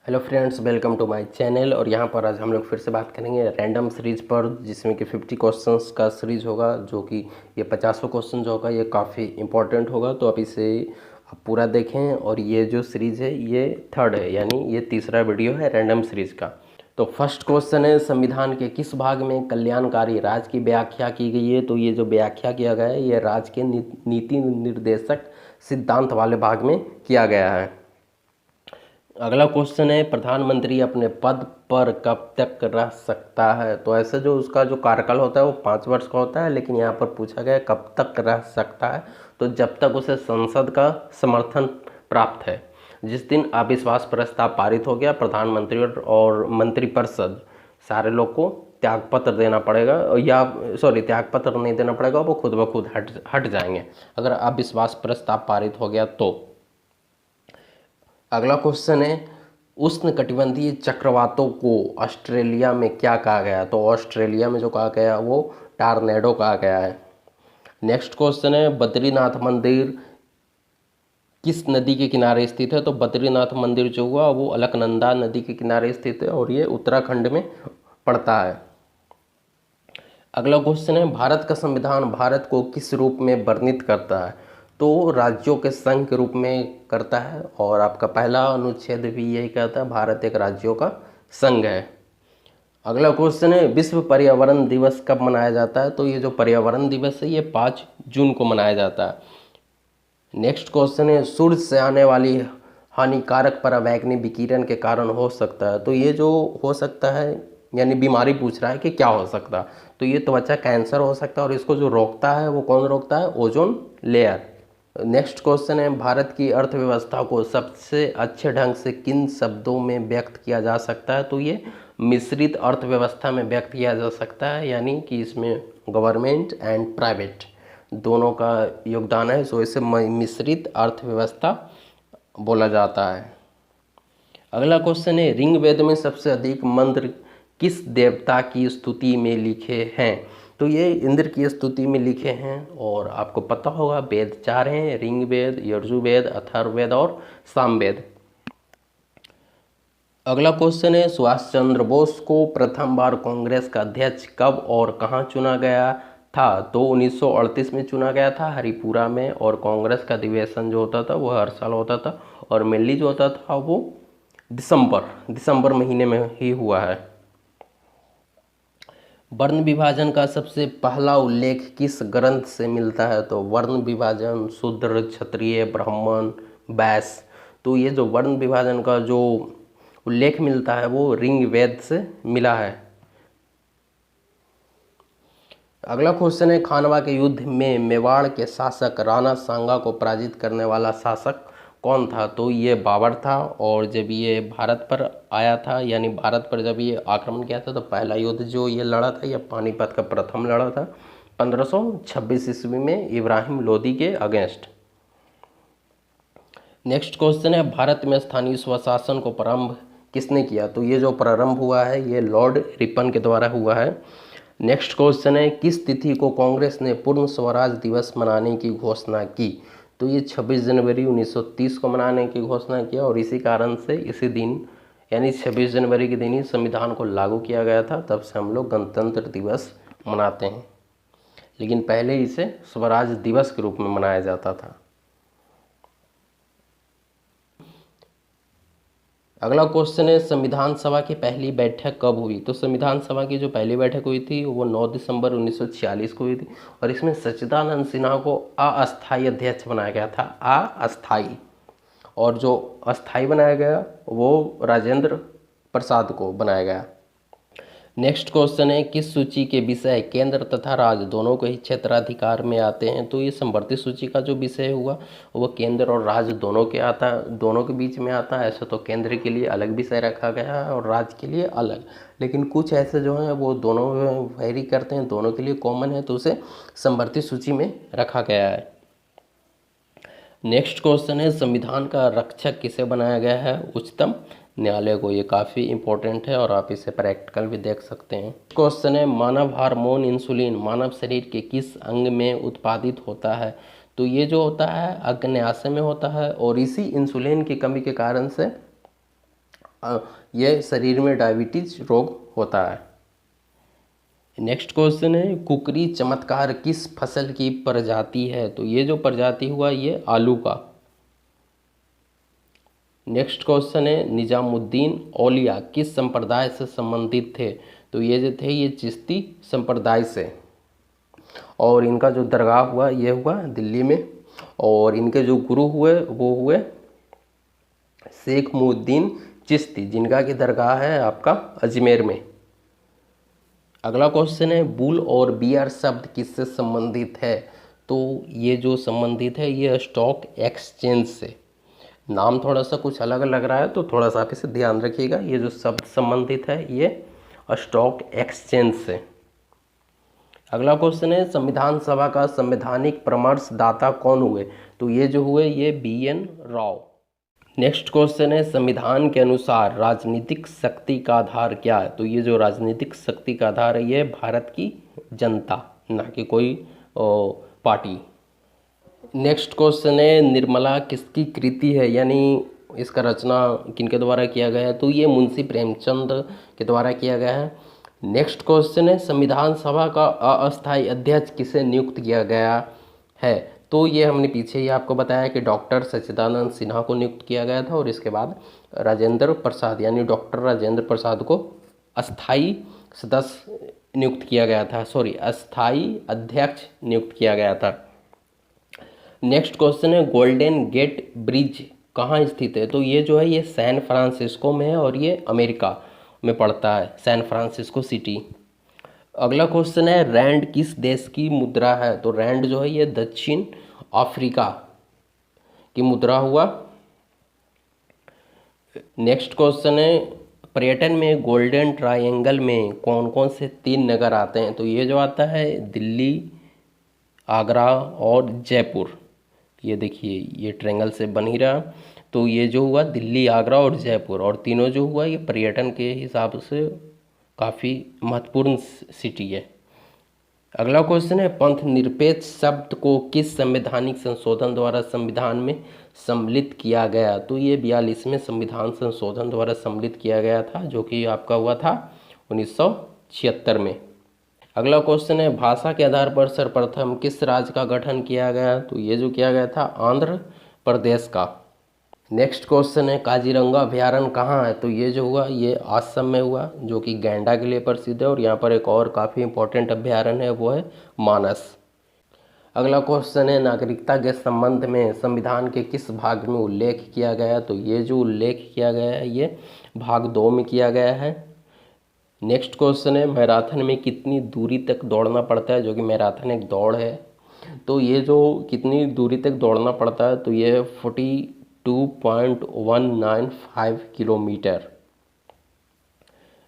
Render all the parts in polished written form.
Hello friends, welcome to my channel. और यहाँ पर आज हम लोग फिर से बात करेंगे रैंडम सीरीज पर, जिसमें कि 50 क्वेश्चंस का सीरीज होगा। जो कि ये 50वां क्वेश्चन जो होगा ये काफ़ी इंपॉर्टेंट होगा, तो आप इसे आप पूरा देखें। और ये जो सीरीज़ है ये थर्ड है, यानी ये तीसरा वीडियो है रैंडम सीरीज का। तो फर्स्ट क्वेश्चन है, संविधान के किस भाग में कल्याणकारी राज्य की व्याख्या की गई है? तो ये जो व्याख्या किया गया है ये राज्य के नीति निर्देशक सिद्धांत वाले भाग में किया गया है। अगला क्वेश्चन है, प्रधानमंत्री अपने पद पर कब तक रह सकता है? तो ऐसे जो उसका जो कार्यकाल होता है वो 5 वर्ष का होता है, लेकिन यहाँ पर पूछा गया कब तक रह सकता है। तो जब तक उसे संसद का समर्थन प्राप्त है। जिस दिन अविश्वास प्रस्ताव पारित हो गया, प्रधानमंत्री और मंत्रिपरिषद सारे लोग को त्यागपत्र देना पड़ेगा, या त्यागपत्र नहीं देना पड़ेगा, वो खुद ब खुद हट जाएंगे अगर अविश्वास प्रस्ताव पारित हो गया तो। अगला क्वेश्चन है, उष्णकटिबंधीय चक्रवातों को ऑस्ट्रेलिया में क्या कहा गया? तो ऑस्ट्रेलिया में जो कहा गया वो टार्नेडो कहा गया है। नेक्स्ट क्वेश्चन है, बद्रीनाथ मंदिर किस नदी के किनारे स्थित है? तो बद्रीनाथ मंदिर जो हुआ वो अलकनंदा नदी के किनारे स्थित है और ये उत्तराखंड में पड़ता है। अगला क्वेश्चन है, भारत का संविधान भारत को किस रूप में वर्णित करता है? तो राज्यों के संघ के रूप में करता है, और आपका पहला अनुच्छेद भी यही कहता है भारत एक राज्यों का संघ है। अगला क्वेश्चन है, विश्व पर्यावरण दिवस कब मनाया जाता है? तो ये जो पर्यावरण दिवस है ये 5 जून को मनाया जाता है। नेक्स्ट क्वेश्चन है, सूर्य से आने वाली हानिकारक पराबैंगनी विकिरण के कारण हो सकता है। तो ये जो हो सकता है यानी बीमारी पूछ रहा है कि क्या हो सकता है, तो ये त्वचा कैंसर हो सकता है, और इसको जो रोकता है वो कौन रोकता है? Ozone layer. नेक्स्ट क्वेश्चन है, भारत की अर्थव्यवस्था को सबसे अच्छे ढंग से किन शब्दों में व्यक्त किया जा सकता है? तो ये मिश्रित अर्थव्यवस्था में व्यक्त किया जा सकता है, यानी कि इसमें गवर्नमेंट एंड प्राइवेट दोनों का योगदान है, सो इसे मिश्रित अर्थव्यवस्था बोला जाता है। अगला क्वेश्चन है, ऋग्वेद में सबसे अधिक मंत्र किस देवता की स्तुति में लिखे हैं? तो ये इंद्र की स्तुति में लिखे हैं, और आपको पता होगा वेद 4 हैं, ऋग्वेद, यजुर्वेद, अथर्ववेद और सामवेद। अगला क्वेश्चन है, सुभाष चंद्र बोस को प्रथम बार कांग्रेस का अध्यक्ष कब और कहां चुना गया था? तो 1938 में चुना गया था हरिपुरा में, और कांग्रेस का अधिवेशन जो होता था वो हर साल होता था, और मेनली जो होता था वो दिसंबर महीने में ही हुआ है। वर्ण विभाजन का सबसे पहला उल्लेख किस ग्रंथ से मिलता है? तो वर्ण विभाजन शूद्र, क्षत्रिय, ब्राह्मण, वैश्य, तो ये जो वर्ण विभाजन का जो उल्लेख मिलता है वो ऋग्वेद से मिला है। अगला क्वेश्चन है, खानवा के युद्ध में मेवाड़ के शासक राणा सांगा को पराजित करने वाला शासक कौन था? तो ये बाबर था, और जब ये भारत पर आया था, यानी भारत पर जब ये आक्रमण किया था, तो पहला युद्ध जो ये लड़ा था ये पानीपत का प्रथम लड़ा था 1526 ईस्वी में इब्राहिम लोदी के अगेंस्ट। नेक्स्ट क्वेश्चन है, भारत में स्थानीय स्वशासन को प्रारंभ किसने किया? तो ये जो प्रारंभ हुआ है ये लॉर्ड रिपन के द्वारा हुआ है। नेक्स्ट क्वेश्चन है, किस तिथि को कांग्रेस ने पूर्ण स्वराज दिवस मनाने की घोषणा की? तो ये 26 जनवरी 1930 को मनाने की घोषणा किया, और इसी कारण से इसी दिन यानी 26 जनवरी के दिन ही संविधान को लागू किया गया था। तब से हम लोग गणतंत्र दिवस मनाते हैं, लेकिन पहले इसे स्वराज दिवस के रूप में मनाया जाता था। अगला क्वेश्चन है, संविधान सभा की पहली बैठक कब हुई? तो संविधान सभा की जो पहली बैठक हुई थी वो 9 दिसंबर 1946 को हुई थी, और इसमें सच्चिदानंद सिन्हा को अस्थायी अध्यक्ष बनाया गया था, अस्थायी। और जो अस्थायी बनाया गया वो राजेंद्र प्रसाद को बनाया गया। नेक्स्ट क्वेश्चन है, किस सूची के विषय केंद्र तथा राज्य दोनों को ही क्षेत्राधिकार में आते हैं? तो ये संवर्ती सूची का जो विषय हुआ वो केंद्र और राज्य दोनों के बीच में आता है। ऐसे तो केंद्र के लिए अलग विषय रखा गया है और राज्य के लिए अलग, लेकिन कुछ ऐसे जो हैं वो दोनों वेरी करते हैं, दोनों के लिए कॉमन है, तो उसे संवर्ती सूची में रखा गया है। नेक्स्ट क्वेश्चन है, संविधान का रक्षक किसे बनाया गया है? उच्चतम न्यायालय को। ये काफ़ी इंपॉर्टेंट है और आप इसे प्रैक्टिकल भी देख सकते हैं। क्वेश्चन है, मानव हार्मोन इंसुलिन मानव शरीर के किस अंग में उत्पादित होता है? तो ये जो होता है अग्न्याशय में होता है, और इसी इंसुलिन की कमी के कारण से ये शरीर में डायबिटीज रोग होता है। नेक्स्ट क्वेश्चन है, कुकरी चमत्कार किस फसल की प्रजाति है? तो ये जो प्रजाति हुआ ये आलू का। नेक्स्ट क्वेश्चन है, निजामुद्दीन औलिया किस संप्रदाय से संबंधित थे? तो ये जो थे ये चिश्ती संप्रदाय से, और इनका जो दरगाह हुआ ये हुआ दिल्ली में, और इनके जो गुरु हुए वो हुए शेख मुहिउद्दीन चिश्ती, जिनका की दरगाह है आपका अजमेर में। अगला क्वेश्चन है, बुल और बियर शब्द किससे संबंधित है? तो ये जो संबंधित है ये स्टॉक एक्सचेंज से। नाम थोड़ा सा कुछ अलग लग रहा है तो थोड़ा सा आप इसे ध्यान रखिएगा। ये जो शब्द संबंधित है ये स्टॉक एक्सचेंज से। अगला क्वेश्चन है, संविधान सभा का संवैधानिक परामर्शदाता कौन हुए? तो ये जो हुए ये BN राव। नेक्स्ट क्वेश्चन है, संविधान के अनुसार राजनीतिक शक्ति का आधार क्या है? तो ये जो राजनीतिक शक्ति का आधार है ये भारत की जनता, ना कि कोई पार्टी। नेक्स्ट क्वेश्चन है, निर्मला किसकी कृति है, यानी इसका रचना किनके द्वारा किया गया है? तो ये मुंशी प्रेमचंद के द्वारा किया गया है। नेक्स्ट क्वेश्चन है, संविधान सभा का अस्थायी अध्यक्ष किसे नियुक्त किया गया है? तो ये हमने पीछे ही आपको बताया कि डॉक्टर सच्चिदानंद सिन्हा को नियुक्त किया गया था, और इसके बाद राजेंद्र प्रसाद यानी डॉक्टर राजेंद्र प्रसाद को अस्थायी सदस्य नियुक्त किया गया था, अस्थायी अध्यक्ष नियुक्त किया गया था। नेक्स्ट क्वेश्चन है, गोल्डन गेट ब्रिज कहाँ स्थित है? तो ये जो है ये सैन फ्रांसिस्को में है, और ये अमेरिका में पड़ता है, सैन फ्रांसिस्को सिटी। अगला क्वेश्चन है, रैंड किस देश की मुद्रा है? तो रैंड जो है ये दक्षिण अफ्रीका की मुद्रा हुआ। नेक्स्ट क्वेश्चन है, पर्यटन में गोल्डन ट्रायंगल में कौन कौन से 3 नगर आते हैं? तो ये जो आता है दिल्ली, आगरा और जयपुर। ये देखिए ये ट्रायंगल से बन ही रहा। तो ये जो हुआ दिल्ली, आगरा और जयपुर, और तीनों जो हुआ ये पर्यटन के हिसाब से काफ़ी महत्वपूर्ण सिटी है। अगला क्वेश्चन है, पंथ निरपेक्ष शब्द को किस संवैधानिक संशोधन द्वारा संविधान में सम्मिलित किया गया? तो ये 42वें संविधान संशोधन द्वारा सम्मिलित किया गया था, जो कि आपका हुआ था 1976 में। अगला क्वेश्चन है, भाषा के आधार पर सर्वप्रथम किस राज्य का गठन किया गया? तो ये जो किया गया था आंध्र प्रदेश का। नेक्स्ट क्वेश्चन है, काजीरंगा अभयारण्य कहाँ है? तो ये जो हुआ ये असम में हुआ, जो कि गैंडा के लिए प्रसिद्ध है, और यहाँ पर एक और काफ़ी इंपॉर्टेंट अभयारण्य है वो है मानस। अगला क्वेश्चन है, नागरिकता के संबंध में संविधान के किस भाग में उल्लेख किया गया? तो ये जो उल्लेख किया गया है ये भाग 2 में किया गया है। नेक्स्ट क्वेश्चन है, मैराथन में कितनी दूरी तक दौड़ना पड़ता है? जो कि मैराथन एक दौड़ है, तो ये जो कितनी दूरी तक दौड़ना पड़ता है तो ये 42.195 किलोमीटर।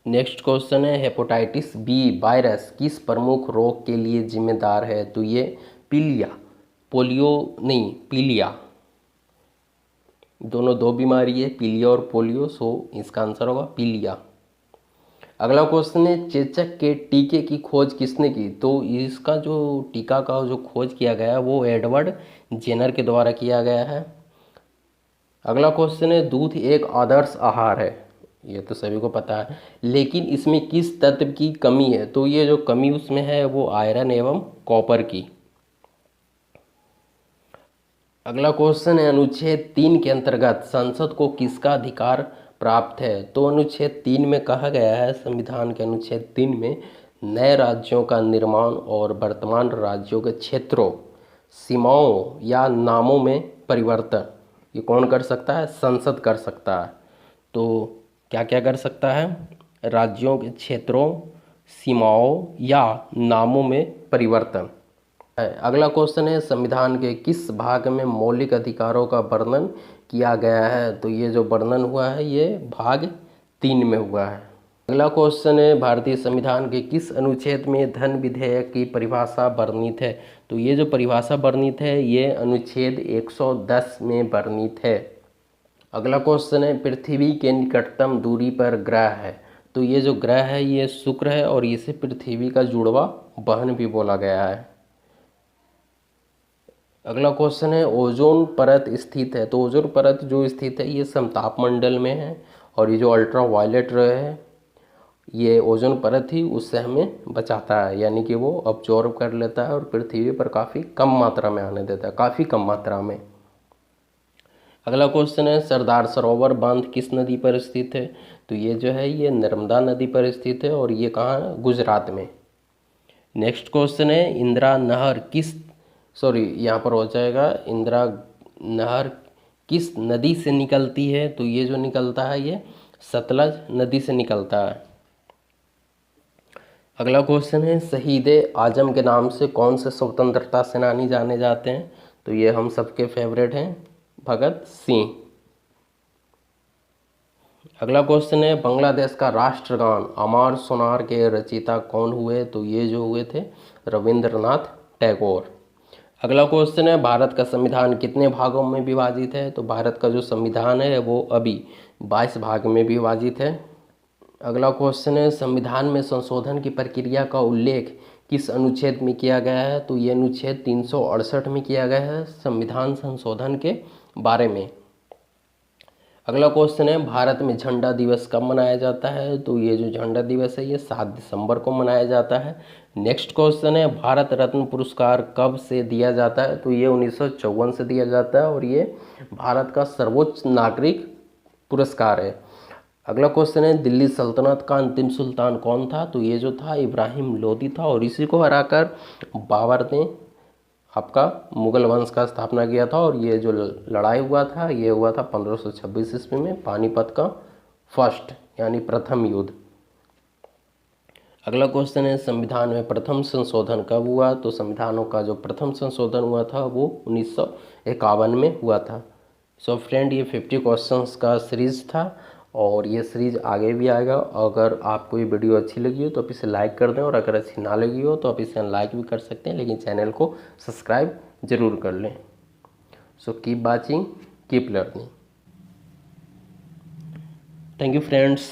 नेक्स्ट क्वेश्चन है, हेपेटाइटिस बी वायरस किस प्रमुख रोग के लिए जिम्मेदार है? तो ये पीलिया, पोलियो नहीं, पीलिया, दोनों 2 बीमारी है, पीलिया और पोलियो, सो इसका आंसर होगा पीलिया। अगला क्वेश्चन है, चेचक के टीके की खोज किसने की? तो इसका जो टीका का जो खोज किया गया वो एडवर्ड जेनर के द्वारा किया गया है। अगला क्वेश्चन है, दूध एक आदर्श आहार है, ये तो सभी को पता है, लेकिन इसमें किस तत्व की कमी है? तो ये जो कमी उसमें है वो आयरन एवं कॉपर की। अगला क्वेश्चन है, अनुच्छेद 3 के अंतर्गत संसद को किसका अधिकार प्राप्त है? तो अनुच्छेद 3 में कहा गया है, संविधान के अनुच्छेद 3 में, नए राज्यों का निर्माण और वर्तमान राज्यों के क्षेत्रों, सीमाओं या नामों में परिवर्तन ये कौन कर सकता है? संसद कर सकता है। तो क्या क्या कर सकता है? राज्यों के क्षेत्रों, सीमाओं या नामों में परिवर्तन। अगला क्वेश्चन है, संविधान के किस भाग में मौलिक अधिकारों का वर्णन किया गया है? तो ये जो वर्णन हुआ है ये भाग 3 में हुआ है। अगला क्वेश्चन है, भारतीय संविधान के किस अनुच्छेद में धन विधेयक की परिभाषा वर्णित है? तो ये जो परिभाषा वर्णित है ये अनुच्छेद 110 में वर्णित है। अगला क्वेश्चन है, पृथ्वी के निकटतम दूरी पर ग्रह है? तो ये जो ग्रह है ये शुक्र है, और इसे पृथ्वी का जुड़वा बहन भी बोला गया है। अगला क्वेश्चन है, ओजोन परत स्थित है? तो ओजोन परत जो स्थित है ये समताप मंडल में है, और ये जो अल्ट्रा वायलेट रे है ये ओजोन परत ही उससे हमें बचाता है, यानी कि वो अब्जॉर्ब कर लेता है और पृथ्वी पर काफ़ी कम मात्रा में आने देता है, काफ़ी कम मात्रा में। अगला क्वेश्चन है सरदार सरोवर बांध किस नदी पर स्थित है? तो ये जो है ये नर्मदा नदी पर स्थित है और ये कहाँ है? गुजरात में। नेक्स्ट क्वेश्चन है इंदिरा नहर किस यहाँ पर हो जाएगा इंदिरा नहर किस नदी से निकलती है? तो ये जो निकलता है ये सतलज नदी से निकलता है। अगला क्वेश्चन है शहीद आजम के नाम से कौन से स्वतंत्रता सेनानी जाने जाते हैं? तो ये हम सबके फेवरेट हैं, भगत सिंह। अगला क्वेश्चन है बांग्लादेश का राष्ट्रगान अमर सोनार के रचयिता कौन हुए? तो ये जो हुए थे रविंद्रनाथ टैगोर। अगला क्वेश्चन है भारत का संविधान कितने भागों में विभाजित है? तो भारत का जो संविधान है वो अभी 22 भाग में विभाजित है। अगला क्वेश्चन है संविधान में संशोधन की प्रक्रिया का उल्लेख किस अनुच्छेद में किया गया है? तो ये अनुच्छेद 368 में किया गया है संविधान संशोधन के बारे में। अगला क्वेश्चन है भारत में झंडा दिवस कब मनाया जाता है? तो ये जो झंडा दिवस है ये 7 दिसंबर को मनाया जाता है। नेक्स्ट क्वेश्चन है भारत रत्न पुरस्कार कब से दिया जाता है? तो ये 1954 से दिया जाता है और ये भारत का सर्वोच्च नागरिक पुरस्कार है। अगला क्वेश्चन है दिल्ली सल्तनत का अंतिम सुल्तान कौन था? तो ये जो था इब्राहिम लोदी था और इसी को हराकर बाबर ने आपका मुगल वंश का स्थापना किया था। और ये जो लड़ाई हुआ था ये हुआ था 1526 ईस्वी में, पानीपत का फर्स्ट यानी प्रथम युद्ध। अगला क्वेश्चन है संविधान में प्रथम संशोधन कब हुआ? तो संविधानों का जो प्रथम संशोधन हुआ था वो 1951 में हुआ था। सो फ्रेंड ये 50 क्वेश्चंस का सीरीज़ था और ये सीरीज़ आगे भी आएगा। अगर आपको ये वीडियो अच्छी लगी हो तो आप इसे लाइक कर दें और अगर अच्छी ना लगी हो तो आप इसे अनलाइक भी कर सकते हैं, लेकिन चैनल को सब्सक्राइब ज़रूर कर लें। So keep watching, keep learning. Thank you friends.